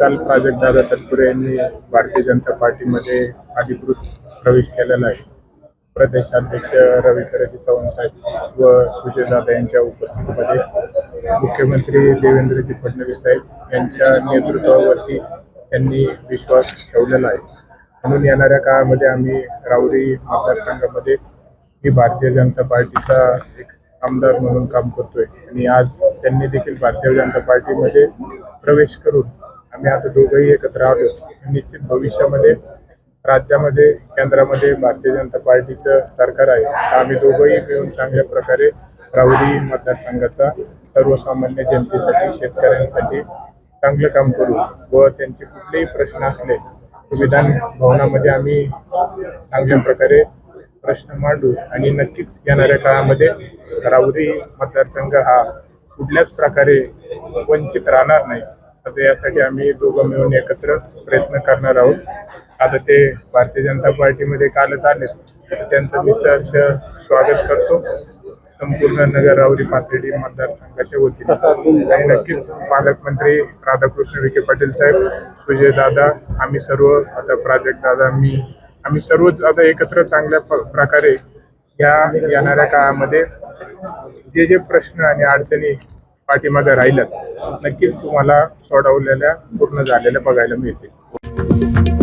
काल प्राजक्तदादा तनपुरे यांनी भारतीय जनता पार्टीमध्ये अधिकृत प्रवेश केलेला आहे. प्रदेशाध्यक्ष रविकरजी चव्हाण साहेब व सुजयदादा यांच्या उपस्थितीमध्ये मुख्यमंत्री देवेंद्रजी फडणवीस साहेब यांच्या नेतृत्वावरती त्यांनी विश्वास ठेवलेला आहे. म्हणून येणाऱ्या काळामध्ये आम्ही राहुरी मतदारसंघामध्ये मी भारतीय जनता पार्टीचा एक आमदार म्हणून काम करतोय आणि आज त्यांनी देखील भारतीय जनता पार्टीमध्ये प्रवेश करून आम्ही आता दोघंही एकत्र आलो. निश्चित भविष्यामध्ये राज्यामध्ये केंद्रामध्ये भारतीय जनता पार्टीचं सरकार आहे. आम्ही दोघंही मिळून चांगल्या प्रकारे राहुरी मतदारसंघाचा सर्वसामान्य जनतेसाठी शेतकऱ्यांसाठी चांगलं काम करू व त्यांचे कुठलेही प्रश्न असले विधान भवनामध्ये आम्ही चांगल्या प्रकारे प्रश्न मांडू आणि नक्कीच येणाऱ्या काळामध्ये राहुरी मतदारसंघ हा कुठल्याच प्रकारे वंचित राहणार नाही. आता यासाठी आम्ही दोघं मिळून एकत्र प्रयत्न करणार आहोत. आता ते भारतीय जनता पार्टीमध्ये कालच आले तर त्यांचं मी सहर्ष स्वागत करतो संपूर्ण नगर राहुरी पाथर्डी मतदारसंघाच्या वतीने. आणि नक्कीच पालकमंत्री राधाकृष्ण विखे पाटील साहेब, सुजय दादा, आम्ही सर्व आता प्राजक्तदादा आम्ही सर्वच आता एकत्र चांगल्या प्रकारे या येणाऱ्या काळामध्ये जे प्रश्न आणि अडचणी पाठीमागे राहिल्यात नक्कीच तुम्हाला सोडवलेल्या पूर्ण झालेल्या बघायला मिळतील.